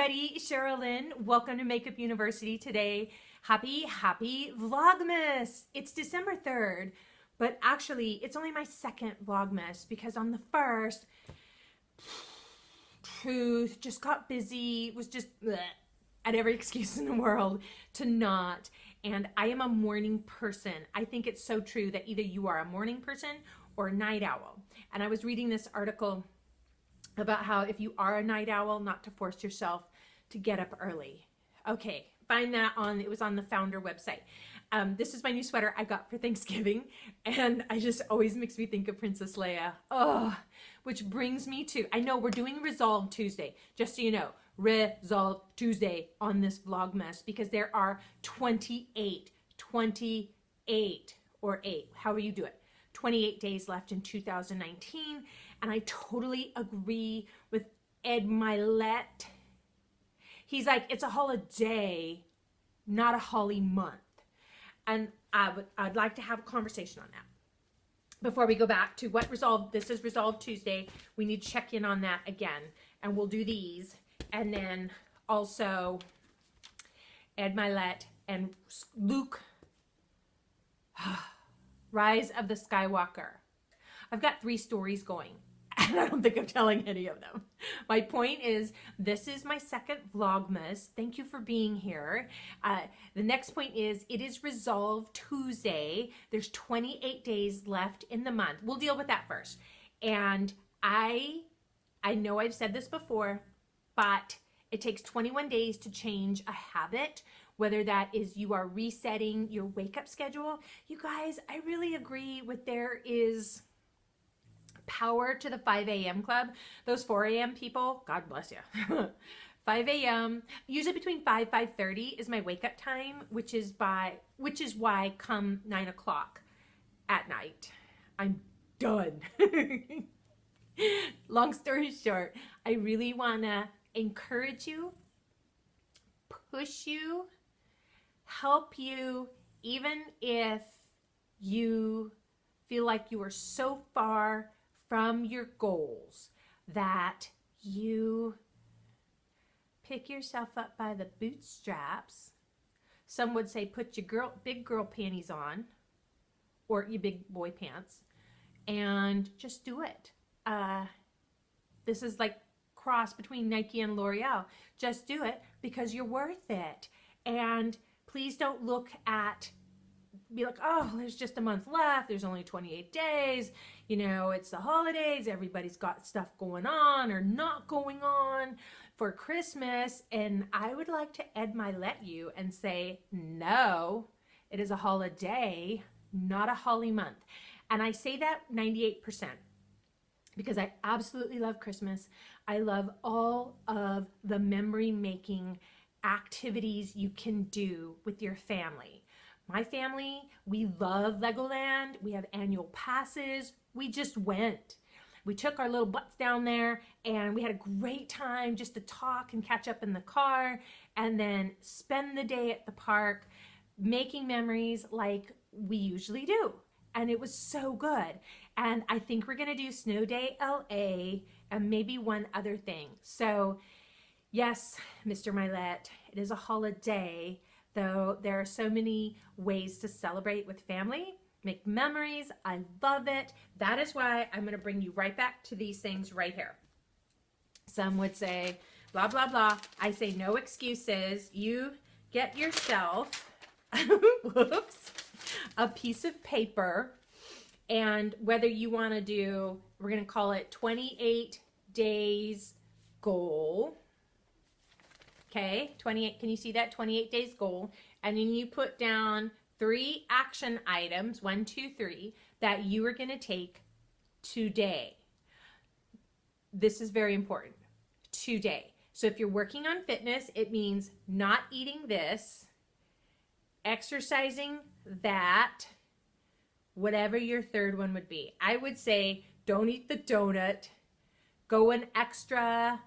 everybody, Sherilyn. Welcome to Makeup University today. Happy Vlogmas. It's December 3rd, but actually it's only my second Vlogmas because on the first, truth, just got busy, was just bleh, had every excuse in the world to not. And I am a morning person. I think it's so true that either you are a morning person or a night owl. And I was reading this article about how if you are a night owl, not to force yourself to get up early. Okay, find that on, it was on the founder website. This is my new sweater I got for Thanksgiving, and I just always makes me think of Princess Leia. Oh, which brings me to, I know we're doing Resolve Tuesday, just so you know, Resolve Tuesday on this Vlogmas, because there are 28 or 8, however you do it, 28 days left in 2019. And I totally agree with Ed Milet. He's like, it's a holiday, not a holly month. And I'd like to have a conversation on that. Before we go back to what Resolve, this is Resolve Tuesday. We need to check in on that again. And we'll do these. And then also Ed Milet and Luke, Rise of the Skywalker. I've got 3 stories going, and I don't think I'm telling any of them. My point is, this is my second Vlogmas. Thank you for being here. The next point is, it is Resolve Tuesday. There's 28 days left in the month. We'll deal with that first. And I know I've said this before, but it takes 21 days to change a habit, whether that is you are resetting your wake-up schedule. You guys, I really agree with there is power to the 5 a.m. club. Those 4 a.m. people, God bless you. 5 a.m. usually between 5:30 is my wake-up time, which is why come 9 o'clock at night, I'm done. Long story short, I really want to encourage you, push you, help you, even if you feel like you are so far from your goals that you pick yourself up by the bootstraps. Some would say put your big girl panties on, or your big boy pants, and just do it. This is like cross between Nike and L'Oreal. Just do it because you're worth it. And please don't look at, be like, oh, there's just a month left. There's only 28 days. You know, it's the holidays. Everybody's got stuff going on or not going on for Christmas. And I would like to Ed Milet you and say, no, it is a holiday, not a holly month. And I say that 98%. Because I absolutely love Christmas. I love all of the memory-making activities you can do with your family. My family, we love Legoland. We have annual passes. We just went. We took our little butts down there and we had a great time just to talk and catch up in the car and then spend the day at the park making memories like we usually do. And it was so good. And I think we're gonna do Snow Day LA and maybe one other thing. So yes, Mr. Milet, it is a holiday, though there are so many ways to celebrate with family, make memories. I love it. That is why I'm gonna bring you right back to these things right here. Some would say, blah, blah, blah. I say no excuses. You get yourself, whoops, a piece of paper, and whether you want to do, we're going to call it 28 days goal. Okay, 28, can you see that? 28 days goal. And then you put down 3 action items, 1, 2, 3, that you are going to take today. This is very important. Today. So if you're working on fitness, it means not eating this, exercising that, whatever your third one would be. I would say don't eat the donut, go an extra,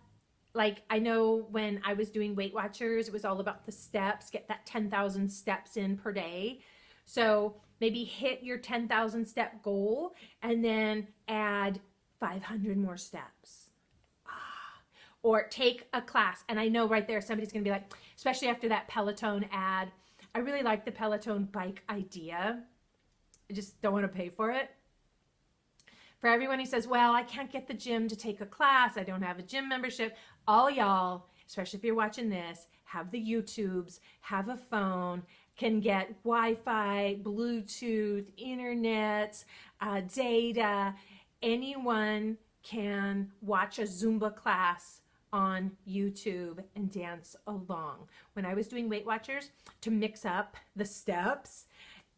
like I know when I was doing Weight Watchers, it was all about the steps, get that 10,000 steps in per day. So maybe hit your 10,000 step goal and then add 500 more steps. or take a class. And I know right there, somebody's going to be like, especially after that Peloton ad, I really like the Peloton bike idea. I just don't want to pay for it. For everyone who says, well, I can't get the gym to take a class, I don't have a gym membership, all y'all, especially if you're watching this, have the YouTubes, have a phone, can get Wi-Fi, Bluetooth, internet, data. Anyone can watch a Zumba class on YouTube and dance along. When I was doing Weight Watchers, to mix up the steps,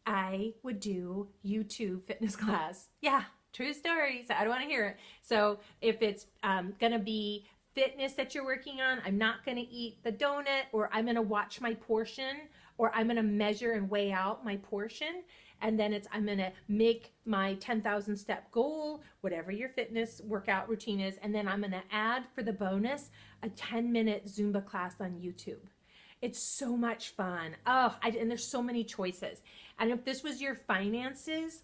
I would do YouTube fitness class. Yeah, true story. So I don't want to hear it. So if it's going to be fitness that you're working on, I'm not going to eat the donut, or I'm going to watch my portion, or I'm going to measure and weigh out my portion. And then I'm going to make my 10,000 step goal, whatever your fitness workout routine is. And then I'm going to add for the bonus a 10-minute Zumba class on YouTube. It's so much fun. And there's so many choices. And if this was your finances,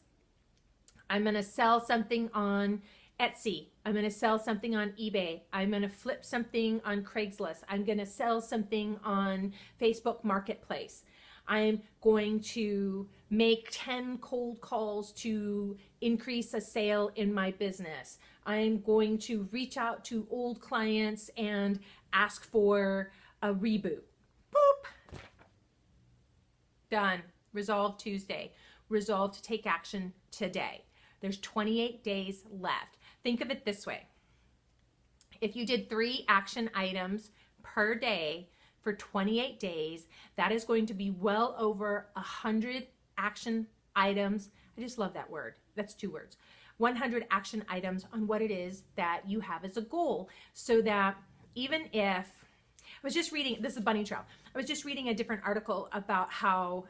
I'm going to sell something on Etsy. I'm going to sell something on eBay. I'm going to flip something on Craigslist. I'm going to sell something on Facebook Marketplace. I'm going to make 10 cold calls to increase a sale in my business. I'm going to reach out to old clients and ask for a reboot. Boop. Done. Resolve Tuesday. Resolve to take action today. There's 28 days left. Think of it this way. If you did 3 action items per day for 28 days, that is going to be well over 100 action items. I just love that word. That's 2 words. 100 action items on what it is that you have as a goal, so that even if, I was just reading, this is Bunny Trail, I was just reading a different article about how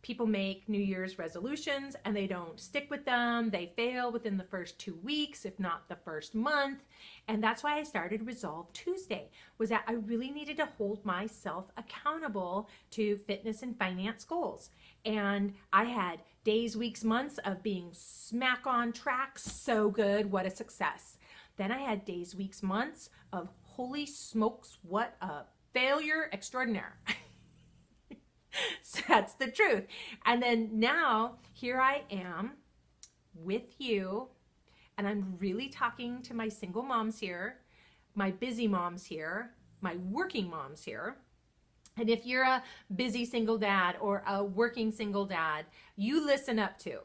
people make New Year's resolutions and they don't stick with them. They fail within the first 2 weeks, if not the first month. And that's why I started Resolve Tuesday, was that I really needed to hold myself accountable to fitness and finance goals. And I had days, weeks, months of being smack on track. So good. What a success. Then I had days, weeks, months of holy smokes, what a failure extraordinaire. So that's the truth. And then now here I am with you, and I'm really talking to my single moms here, my busy moms here, my working moms here. And if you're a busy single dad or a working single dad, you listen up to.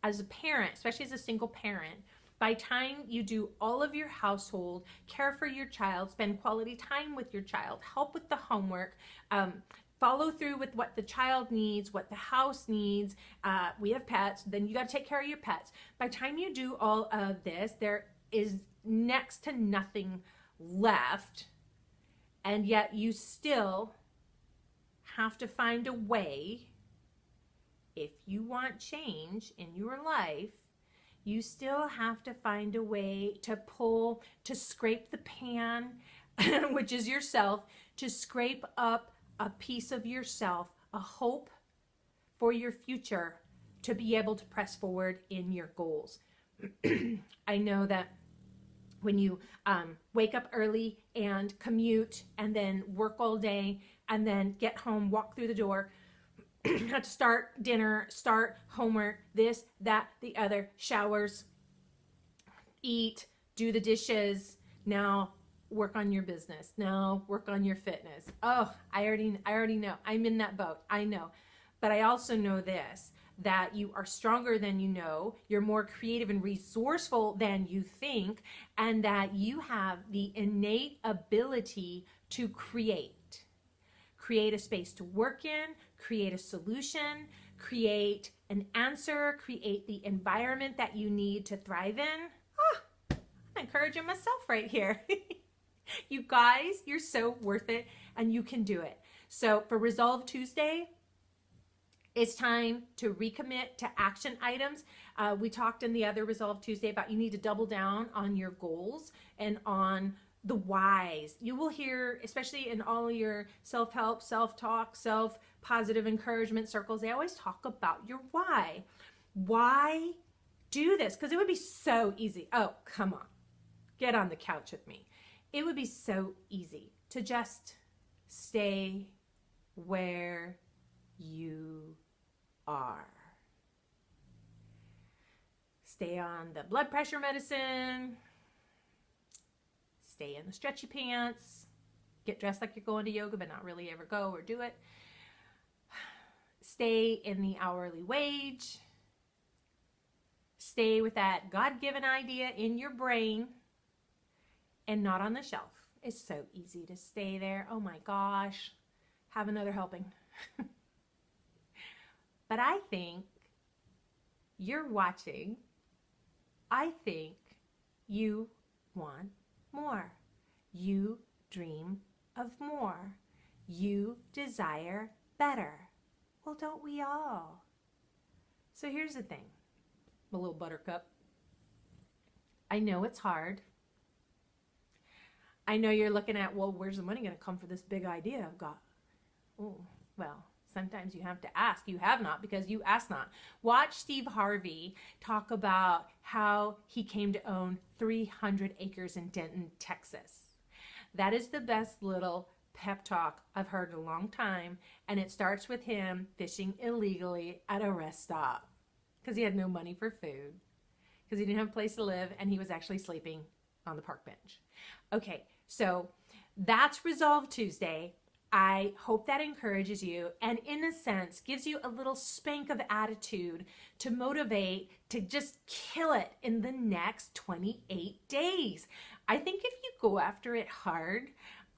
As a parent, especially as a single parent, by the time you do all of your household, care for your child, spend quality time with your child, help with the homework, follow through with what the child needs, what the house needs. We have pets, then you got to take care of your pets. By the time you do all of this, there is next to nothing left, and yet you still have to find a way. If you want change in your life, you still have to find a way to scrape the pan, which is yourself, to scrape up a piece of yourself, a hope for your future, to be able to press forward in your goals. I know that when you wake up early and commute and then work all day and then get home, walk through the door, have to start dinner, start homework, this, that, the other, showers, eat, do the dishes, now work on your business, now work on your fitness. Oh, I already know. I'm in that boat. I know. But I also know this, that you are stronger than you know, you're more creative and resourceful than you think, and that you have the innate ability to create a space to work in, create a solution, create an answer, create the environment that you need to thrive in. I'm encouraging myself right here. You guys, you're so worth it, and you can do it. So for Resolve Tuesday, it's time to recommit to action items. We talked in the other Resolve Tuesday about you need to double down on your goals and on the whys. You will hear, especially in all your self-help, self-talk, self-positive encouragement circles, they always talk about your why. Why do this? Because it would be so easy. Oh, come on. get on the couch with me. It would be so easy to just stay where you are. Stay on the blood pressure medicine. Stay in the stretchy pants. Get dressed like you're going to yoga, but not really ever go or do it. Stay in the hourly wage. Stay with that God-given idea in your brain and not on the shelf. It's so easy to stay there. Oh my gosh, have another helping. But I think you're watching. I think you want more. You dream of more. You desire better. Well, don't we all? So here's the thing, my little buttercup. I know it's hard. I know you're looking at, well, where's the money going to come for this big idea I've got? Oh, well, sometimes you have to ask. You have not, because you ask not. Watch Steve Harvey talk about how he came to own 300 acres in Denton, Texas. That is the best little pep talk I've heard in a long time, and it starts with him fishing illegally at a rest stop because he had no money for food, because he didn't have a place to live, and he was actually sleeping on the park bench. Okay, so that's Resolve Tuesday. I hope that encourages you and, in a sense, gives you a little spank of attitude to motivate to just kill it in the next 28 days. I think if you go after it hard,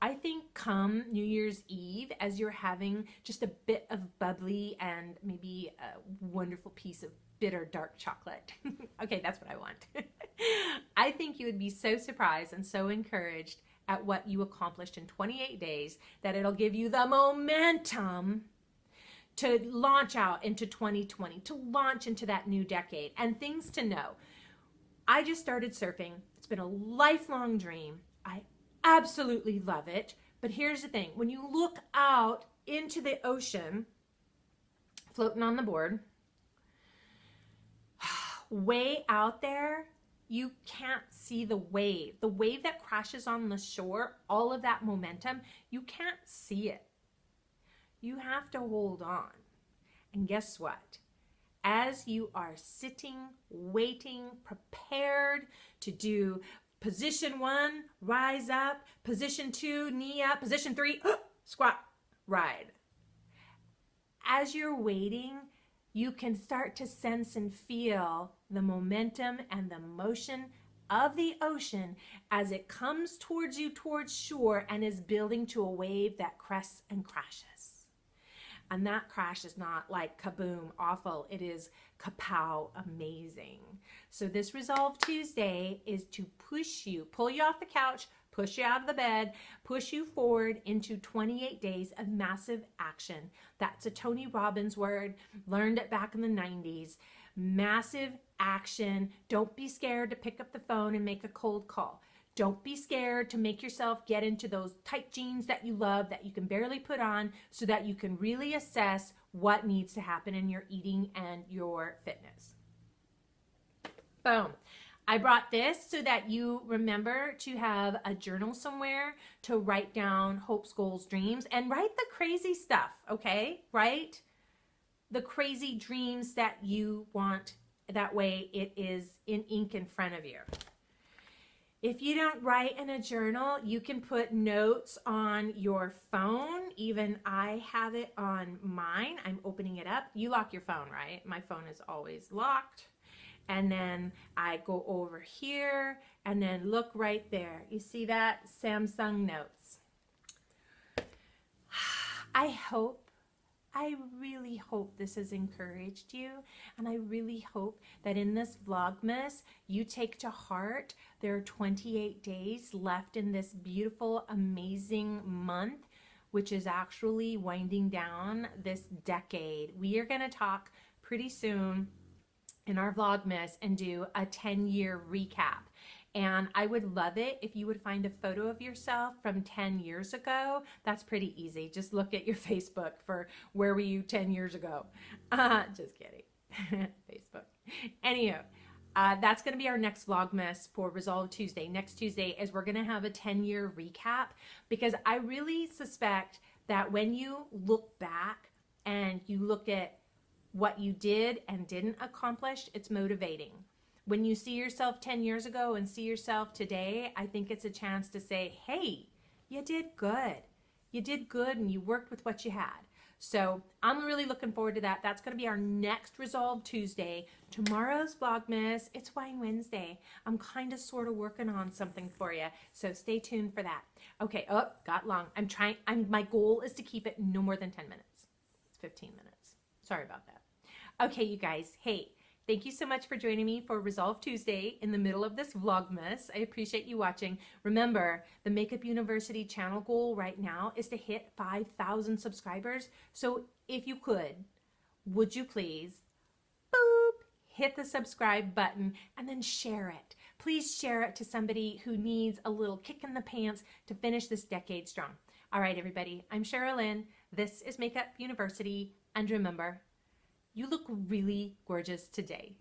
I think come New Year's Eve, as you're having just a bit of bubbly and maybe a wonderful piece of bitter dark chocolate. Okay, that's what I want. I think you would be so surprised and so encouraged at what you accomplished in 28 days that it'll give you the momentum to launch out into 2020, to launch into that new decade. And things to know. I just started surfing. It's been a lifelong dream. I absolutely love it. But here's the thing. When you look out into the ocean, floating on the board, way out there, you can't see the wave. The wave that crashes on the shore, all of that momentum, you can't see it. You have to hold on. And guess what? As you are sitting, waiting, prepared to do position 1, rise up, position 2, knee up, position 3, squat, ride. As you're waiting, you can start to sense and feel the momentum and the motion of the ocean as it comes towards you, towards shore, and is building to a wave that crests and crashes. And that crash is not like kaboom, awful. It is kapow, amazing. So this Resolve Tuesday is to push you, pull you off the couch, push you out of the bed, push you forward into 28 days of massive action. That's a Tony Robbins word, learned it back in the 90s. Massive action. Don't be scared to pick up the phone and make a cold call. Don't be scared to make yourself get into those tight jeans that you love that you can barely put on, so that you can really assess what needs to happen in your eating and your fitness. Boom. I brought this so that you remember to have a journal somewhere to write down hopes, goals, dreams, and write the crazy stuff, okay? Write the crazy dreams that you want. That way it is in ink in front of you. If you don't write in a journal, you can put notes on your phone. Even I have it on mine. I'm opening it up. You lock your phone, right? My phone is always locked. And then I go over here and then look right there. You see that? Samsung Notes. I really hope this has encouraged you, and I really hope that in this Vlogmas you take to heart there are 28 days left in this beautiful, amazing month, which is actually winding down this decade. We are going to talk pretty soon in our Vlogmas and do a 10-year recap. And I would love it if you would find a photo of yourself from 10 years ago. That's pretty easy. Just look at your Facebook for where were you 10 years ago. Just kidding. Facebook. Anywho, That's going to be our next Vlogmas for Resolve Tuesday. Next Tuesday is we're going to have a 10-year recap, because I really suspect that when you look back and you look at what you did and didn't accomplish, it's motivating. When you see yourself 10 years ago and see yourself today, I think it's a chance to say, hey, you did good. You did good and you worked with what you had. So I'm really looking forward to that. That's going to be our next Resolve Tuesday. Tomorrow's Vlogmas, it's Wine Wednesday. I'm kind of sort of working on something for you. So stay tuned for that. Okay, oh, got long. My goal is to keep it no more than 10 minutes. It's 15 minutes. Sorry about that. Okay, you guys, hey, thank you so much for joining me for Resolve Tuesday in the middle of this Vlogmas. I appreciate you watching. Remember, the Makeup University channel goal right now is to hit 5,000 subscribers. So if you could, would you please, boop, hit the subscribe button and then share it. Please share it to somebody who needs a little kick in the pants to finish this decade strong. All right, everybody, I'm Cheryl Lynn. This is Makeup University. And remember, you look really gorgeous today.